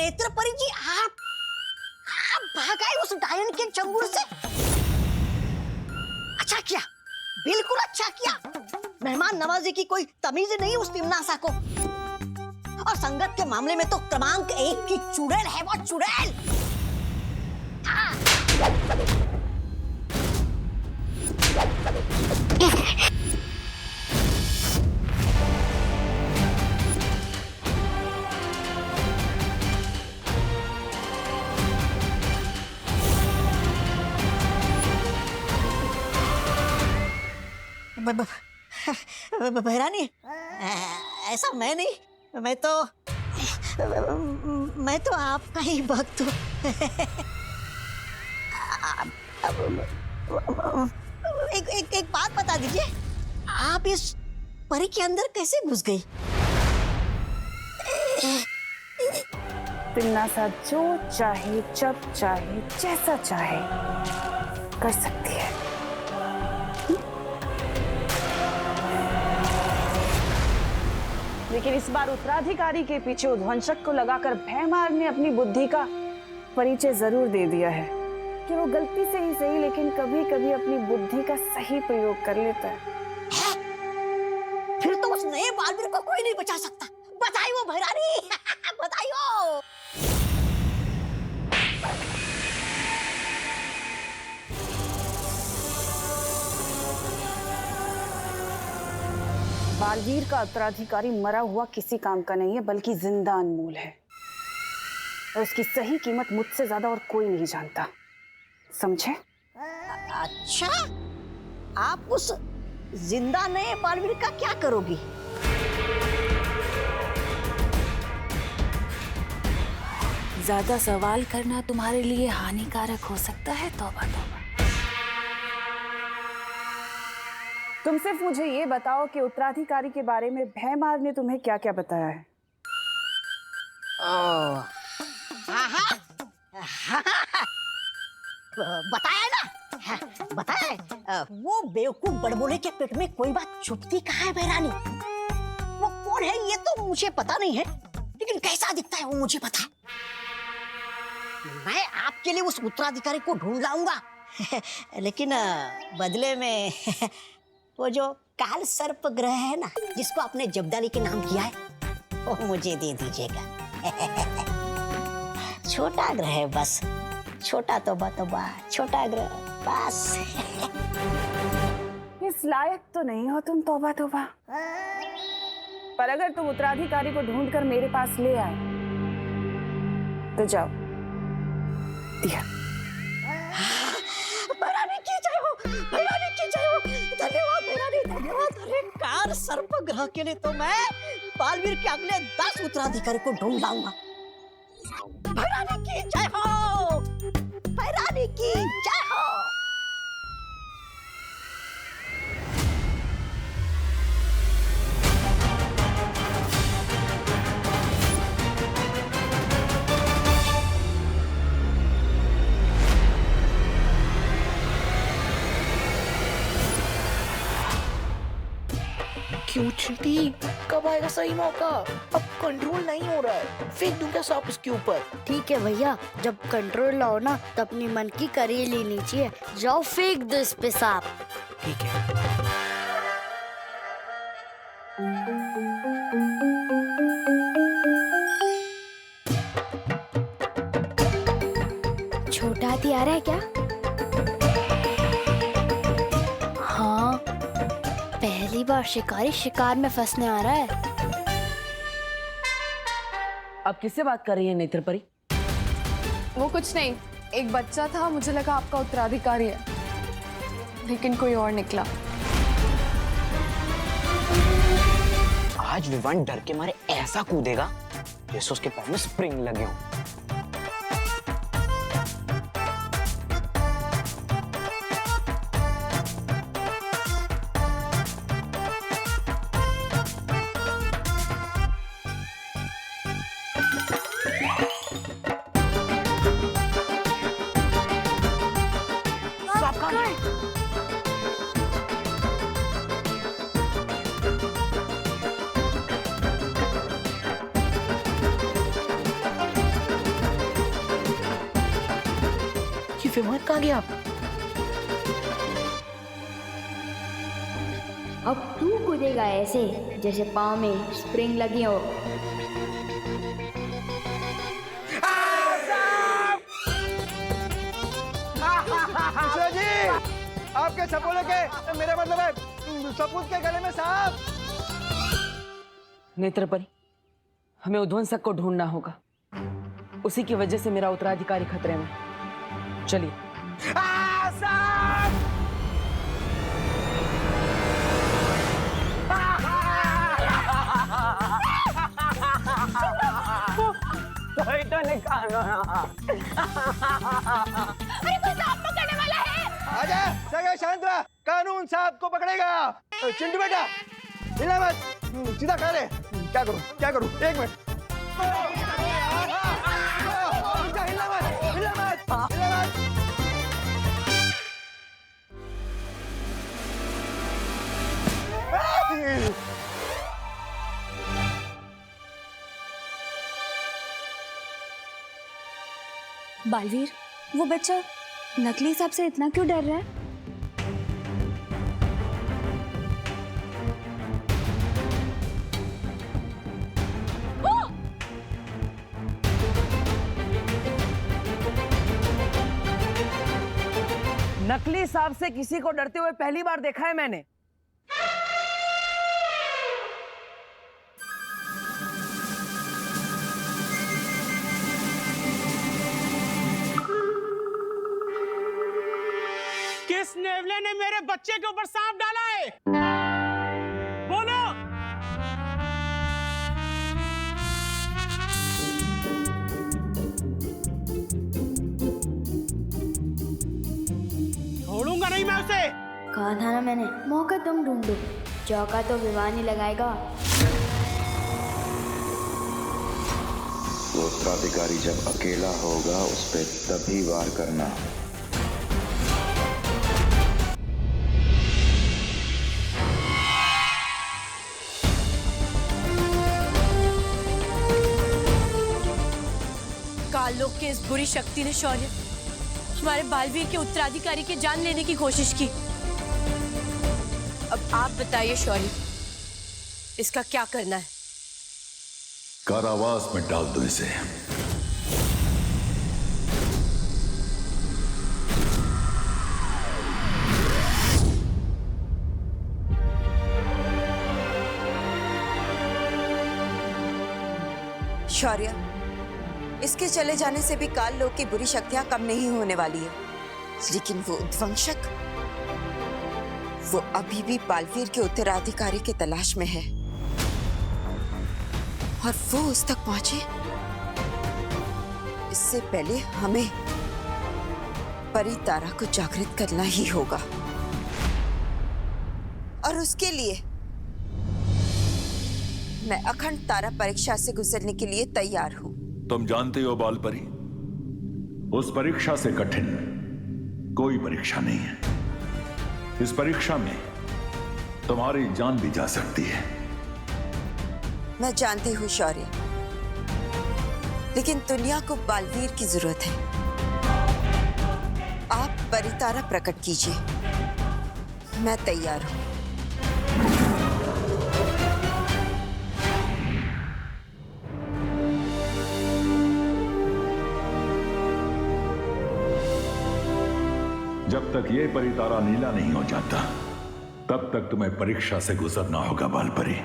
नेत्र परी जी, आप भाग आए उस डायन के चंगुल से। अच्छा किया, बिल्कुल अच्छा किया। मेहमान नवाजी की कोई तमीज नहीं उस तिमनासा को। और संगत के मामले में तो क्रमांक 1 की चुड़ैल है वो, चुड़ैल। बहरानी, ऐसा मैं नहीं, मैं तो आपका ही भक्त हूँ। एक बात बता दीजिए, आप इस परी के अंदर कैसे घुस गई? तिमनासा जो चाहे, जब चाहे, जैसा चाहे कर सकती है। लेकिन इस बार उत्तराधिकारी के पीछे उद्वंशक को लगाकर भैमार ने अपनी बुद्धि का परिचय जरूर दे दिया है कि वो गलती से ही सही, लेकिन कभी-कभी अपनी बुद्धि का सही प्रयोग कर लेता है। फिर तो उस नए बालवीर को कोई नहीं बचा सकता। बताइए भैरानी, बताइए। बालवीर का उत्तराधिकारी मरा हुआ किसी काम का नहीं है, बल्कि जिंदा अनमोल है। और उसकी सही कीमत मुझसे ज्यादा और कोई नहीं जानता, समझे? अच्छा, आप उस जिंदा नए बालवीर का क्या करोगी? ज्यादा सवाल करना तुम्हारे लिए हानिकारक हो सकता है। तौबा तौबा। तुम सिर्फ मुझे ये बताओ कि उत्तराधिकारी के बारे में भैमार ने तुम्हें क्या क्या बताया है? बताया ना, बताया। वो बेवकूफ बड़बोले के पेट में कोई बात छुपती कहाँ है भैरानी? वो कौन है ये तो मुझे पता नहीं है, लेकिन कैसा दिखता है वो मुझे पता है। मैं आपके लिए उस उत्तराधिकारी को ढूंढ लाऊंगा। लेकिन बदले में वो जो काल सर्प ग्रह है ना, जिसको आपने जब्दाली के नाम किया है, वो मुझे दे दीजिएगा। छोटा ग्रह है बस, छोटा तौबा, छोटा ग्रह बस। इस लायक तो नहीं हो तुम, तौबा तौबा। पर अगर तुम उत्तराधिकारी को ढूंढकर मेरे पास ले आए तो जाओ, दिया। भैरानी की जय हो, भैरानी की जय हो। धन्यवाद भैरानी, धन्यवाद। अरे कार सर्प ग्रह के लिए तो मैं बालवीर के अगले 10 उत्तराधिकारी को ढूंढ लाऊंगा। भैरानी की जय हो, भैरानी की जय हो। क्यों चींटी, कब आएगा सही मौका? अब कंट्रोल नहीं हो रहा है, फेंक दूं क्या सांप इसके ऊपर? ठीक है भैया, जब कंट्रोल लाओ ना तो अपनी मन की करी लेनी चाहिए। जाओ फेंक दो इस पे सांप। ठीक है। छोटा हाथी आ रहा है क्या? हाँ, पहली बार शिकारी शिकार में फंसने आ रहा है। अब किससे बात कर रही है नेत्र परी? वो कुछ नहीं, एक बच्चा था, मुझे लगा आपका उत्तराधिकारी है, लेकिन कोई और निकला। आज विवान डर के मारे ऐसा कूदेगा जैसे उसके पैर में स्प्रिंग लगे हों। फिर मोहित कहाँ गया? अब तू कूदेगा ऐसे जैसे पाँव में स्प्रिंग लगी हो। मिश्रा जी, आपके सपोले के मेरा मतलब है सपूत के गले में सांप। नेत्रपरी, हमें उध्वंसक को ढूंढना होगा। उसी की वजह से मेरा उत्तराधिकारी खतरे में। चलिए। आजा, सगे शांत रहा, कानून सांप को पकड़ेगा। चिंटू बेटा, हिला मत, सीधा खा ले। क्या करूं? एक मिनट। हिला मत। बालवीर, वो बच्चा नकली सांप से इतना क्यों डर रहा है? नकली सांप से किसी को डरते हुए पहली बार देखा है मैंने। किस नेवले ने मेरे बच्चे के ऊपर सांप डाला है? बोलो। छोड़ूंगा नहीं मैं उसे। कहा था ना मैंने, मौका तुम ढूंढो, चौका तो विमान ही लगाएगा। वो उत्तराधिकारी जब अकेला होगा उस पे तभी वार करना। काललोक के इस बुरी शक्ति ने शौर्य हमारे बालवीर के उत्तराधिकारी की जान लेने की कोशिश की। अब आप बताइए शौर्य, इसका क्या करना है? कारावास में डाल दो इसे। शौर्य, इसके चले जाने से भी काल लोक की बुरी शक्तियां कम नहीं होने वाली है, लेकिन वो उद्वंशक, वो अभी भी बालवीर के उत्तराधिकारी की तलाश में है और वो उस तक पहुंचे इससे पहले हमें परी तारा को जागृत करना ही होगा। और उसके लिए मैं अखंड तारा परीक्षा से गुजरने के लिए तैयार हूं। तुम जानते हो बालपरी, उस परीक्षा से कठिन कोई परीक्षा नहीं है। इस परीक्षा में तुम्हारी जान भी जा सकती है। मैं जानती हूँ शौर्य, लेकिन दुनिया को बालवीर की जरूरत है। आप परितारा प्रकट कीजिए, मैं तैयार हूं। जब तक ये परितारा नीला नहीं हो जाता तब तक तुम्हें परीक्षा से गुजरना होगा बालपरी।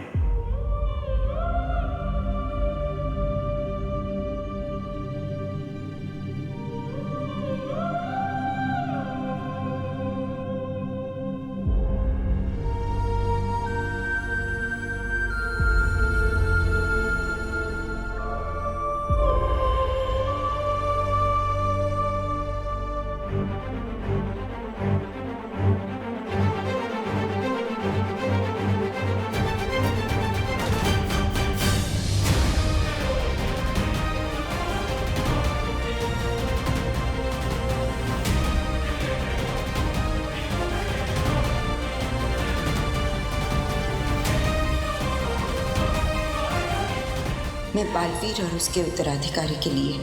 मैं बालवीर और उसके उत्तराधिकारी के लिए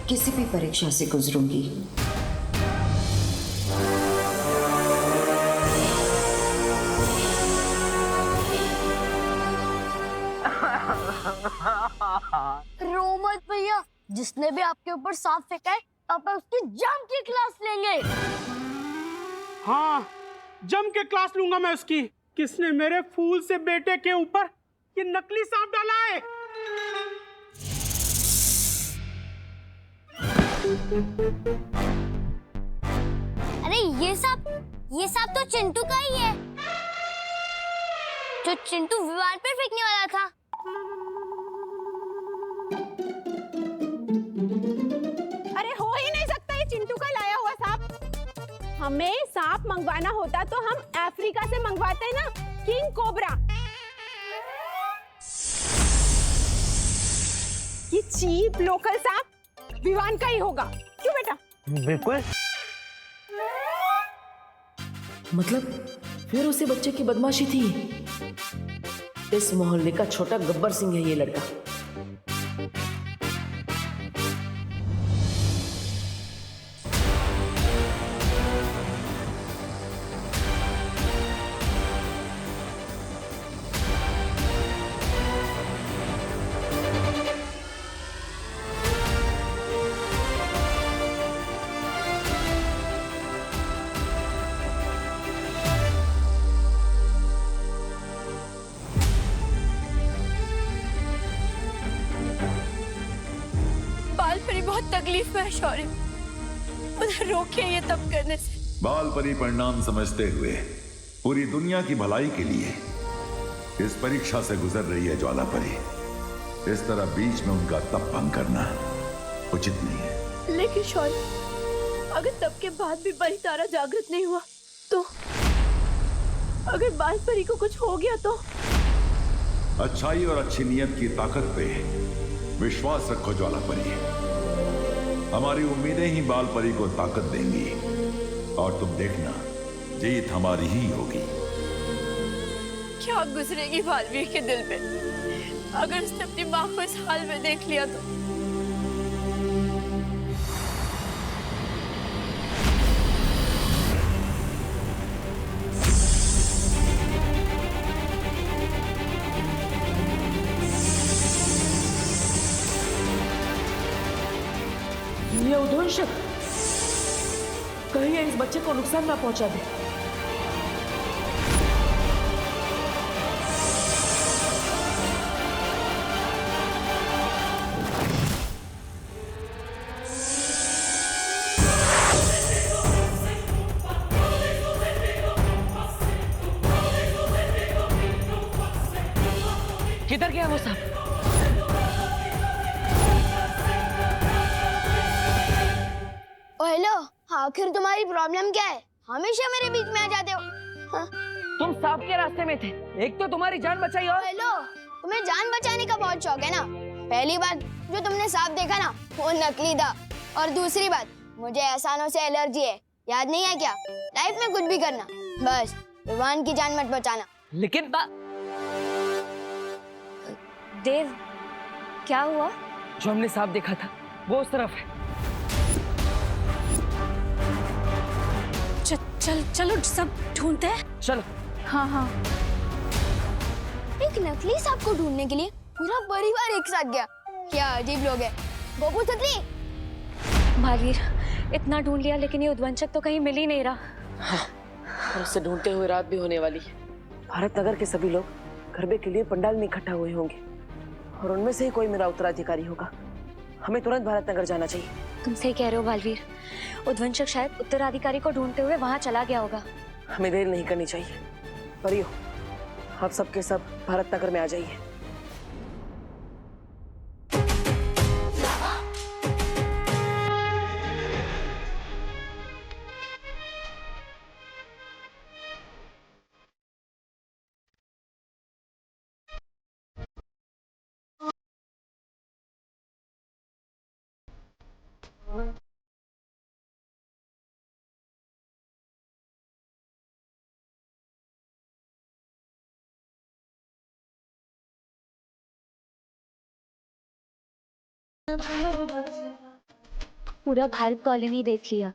किसी भी परीक्षा से गुजरूंगी। रो मत भैया, जिसने भी आपके ऊपर सांप फेंका है पापा उसकी जम की क्लास लेंगे। हाँ, जम के क्लास लूंगा मैं उसकी। किसने मेरे फूल से बेटे के ऊपर ये नकली सांप डाला है? अरे ये सांप तो चिंटू का ही है, जो चिंटू विमान पर फेंकने वाला था। अरे हो ही नहीं सकता ये चिंटू का लाया हुआ सांप। हमें सांप मंगवाना होता तो हम अफ्रीका से मंगवाते ना, किंग कोबरा। ये चीप लोकल सांप विवान का ही होगा, क्यों बेटा? बिल्कुल। मतलब फिर उसी बच्चे की बदमाशी थी। इस मोहल्ले का छोटा गब्बर सिंह है ये लड़का। बहुत तकलीफ में है शौर्य, मुझे रोकिए ये तब करने से। बाल परी परिणाम समझते हुए पूरी दुनिया की भलाई के लिए इस परीक्षा से गुजर रही है ज्वाला परी। इस तरह बीच में उनका तप भंग करना उचित नहीं है। लेकिन शौर्य, अगर तब के बाद भी परी तारा जागृत नहीं हुआ तो, अगर बाल परी को कुछ हो गया तो? अच्छाई और अच्छी नियत की ताकत पे विश्वास रखो ज्वाला परी। हमारी उम्मीदें ही बाल परी को ताकत देंगी और तुम देखना जीत हमारी ही होगी। क्या गुजरेगी बालवीर के दिल में अगर उसने अपनी माँ को इस हाल में देख लिया तो? ये उद्वंशक कहीं इस बच्चे को नुकसान ना पहुंचा दे। किधर गया वो सांप? हेलो, आखिर तुम्हारी प्रॉब्लम क्या है? हमेशा मेरे बीच में आ जाते हो। हाँ? तुम सांप के रास्ते में थे, एक तो तुम्हारी जान बचाई और हेलो, तुम्हें जान बचाने का बहुत शौक है ना। पहली बात जो तुमने सांप देखा ना वो नकली था, और दूसरी बात मुझे एहसानों से एलर्जी है, याद नहीं है क्या? लाइफ में कुछ भी करना, बस विवान की जान मत बचाना। लेकिन देव, क्या हुआ? जो हमने सांप देखा था वो उस तरफ है। चलो सब ढूंढते हैं। चलो। हाँ हाँ। एक नकली सांप को ढूंढने के लिए पूरा परिवार एक साथ गया। क्या अजीब लोग हैं। गोपू तितली। बालवीर, इतना ढूंढ लिया लेकिन ये उद्वंशक तो कहीं मिल ही नहीं रहा। हाँ, और उससे ढूंढते हुए रात भी होने वाली है। भारत नगर के सभी लोग गरबे के लिए पंडाल में इकट्ठा हुए होंगे और उनमें से ही कोई मेरा उत्तराधिकारी होगा। हमें तुरंत भारत नगर जाना चाहिए। तुम सही कह रहे हो बालवीर, उद्वंशक शायद उत्तराधिकारी को ढूंढते हुए वहां चला गया होगा। हमें देर नहीं करनी चाहिए। परियो, आप सबके सब भारत नगर में आ जाइए। पूरा भारत कॉलोनी देख लिया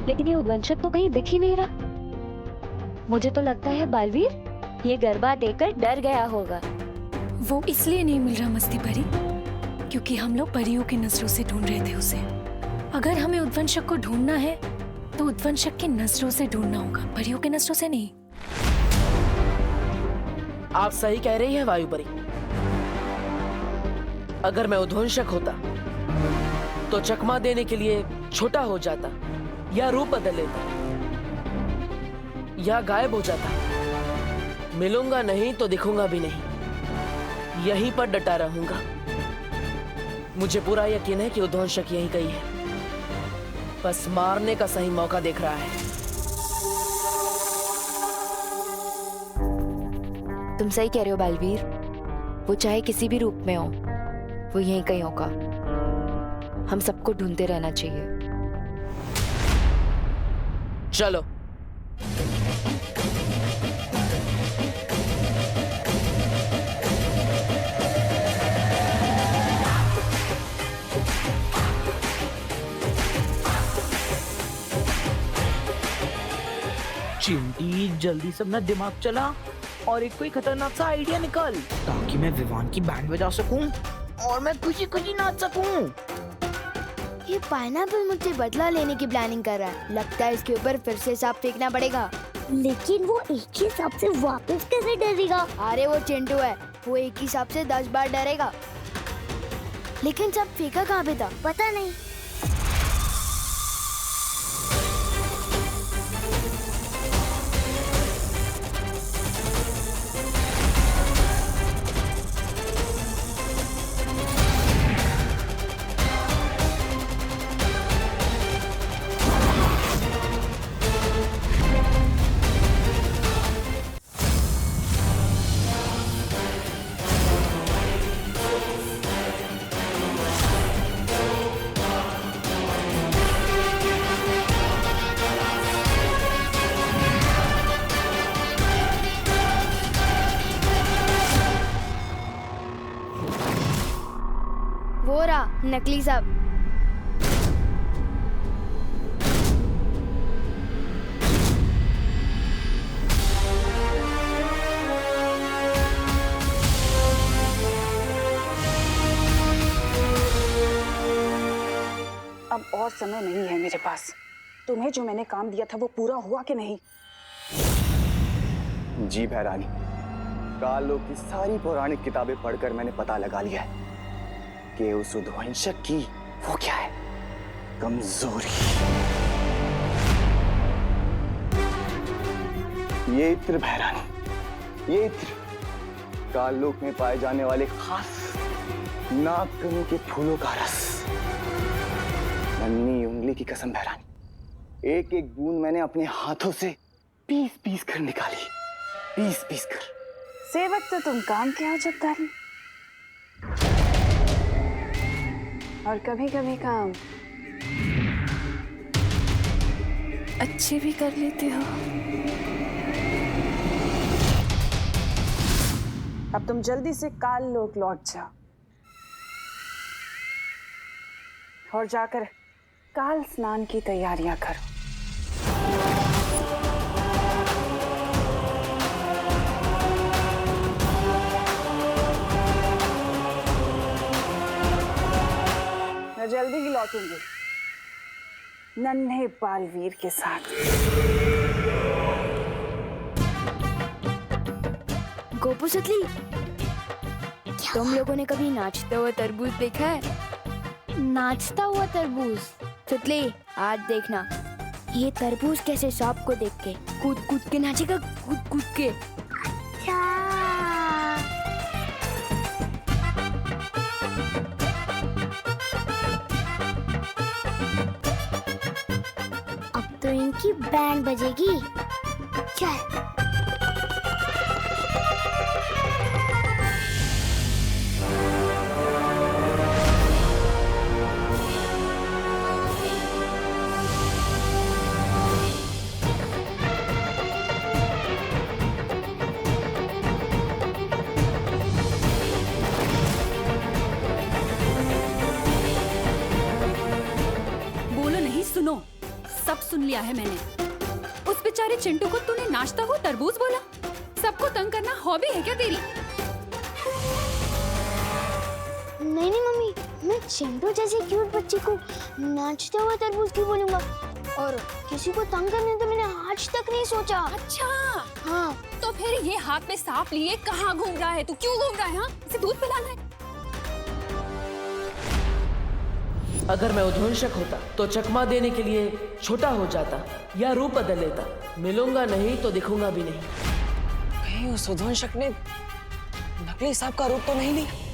लेकिन ये उद्वंशक तो कहीं दिख ही नहीं रहा। मुझे तो लगता है बालवीर ये गरबा देकर डर गया होगा। वो इसलिए नहीं मिल रहा मस्ती परी क्योंकि हम लोग परियों की नजरों से ढूंढ रहे थे उसे। अगर हमें उद्वंशक को ढूंढना है तो उद्वंशक की नजरों से ढूंढना होगा, परियों की नजरों से नहीं। आप सही कह रही हैं वायुपरी। अगर मैं उद्वंशक होता तो चकमा देने के लिए छोटा हो जाता या रूप बदल लेता या गायब हो जाता। मिलूंगा नहीं तो दिखूंगा भी नहीं, यहीं पर डटा रहूंगा। मुझे पूरा यकीन है कि उद्वंशक यहीं कहीं है, बस मारने का सही मौका देख रहा है। तुम सही कह रहे हो बालवीर, वो चाहे किसी भी रूप में हो, वो यहीं कहीं होगा। हम सबको ढूंढते रहना चाहिए। चलो। चिंटी जल्दी से अपना दिमाग चला और एक कोई खतरनाक सा आइडिया निकाल ताकि मैं विवान की बैंड बजा सकूं और मैं खुशी खुशी नाच सकूं। ये पाइनएप्पल मुझसे बदला लेने की प्लानिंग कर रहा है। लगता है इसके ऊपर फिर से सांप फेंकना पड़ेगा। लेकिन वो एक ही सांप से वापस कैसे डरेगा? अरे वो चिंटू है, वो एक ही सांप से 10 बार डरेगा। लेकिन सांप फेंका कहाँ पे था पता नहीं। वो रहा नकली सांप। अब और समय नहीं है मेरे पास। तुम्हें जो मैंने काम दिया था वो पूरा हुआ कि नहीं? जी भैरानी, काल लोक की सारी पौराणिक किताबें पढ़कर मैंने पता लगा लिया है कि उस उद्वंशक की वो क्या है, कमजोरी। ये इत्र भैरानी, ये इत्र काल लोक में पाए जाने वाले खास नागकनी के फूलों का रस। नन्ही उंगली की कसम भैरानी, एक एक बूंद मैंने अपने हाथों से पीस पीस कर निकाली, पीस पीस कर। सेवक तो तुम काम के हो जब्दारी, और कभी कभी काम अच्छे भी कर लेते हो। अब तुम जल्दी से काल लोक लौट जाओ और जाकर काल स्नान की तैयारियां करो। मैं जल्दी ही लौटूंगी नन्हे बालवीर के साथ। गोपू सुतली, तुम लोगों ने कभी नाचता हुआ तरबूज देखा है? नाचता हुआ तरबूज? सुतली, आज देखना ये तरबूज कैसे सांप को देख के कूद कूद के नाचेगा, कूद कूद के। अच्छा। अब तो इनकी बैंड बजेगी। चल। सुनो, सब सुन लिया है मैंने। उस बेचारे चिंटू को तूने नाचता हुआ तरबूज बोला? सबको तंग करना हॉबी है क्या तेरी? चिंटू जैसे क्यूट बच्चे को नाचते हुए तरबूज क्यों बोलूंगा? और किसी को तंग करने तो मैंने आज तक नहीं सोचा। अच्छा हाँ, तो फिर ये हाथ में सांप लिए कहाँ घूम रहा है? तू क्यों घूम रहा है? हाँ, इसे दूध पिलाना है। अगर मैं उद्वंशक होता तो चकमा देने के लिए छोटा हो जाता या रूप बदल लेता। मिलूंगा नहीं तो दिखूंगा भी नहीं। कहीं उस उद्वंशक ने नकली सांप का रूप तो नहीं लिया?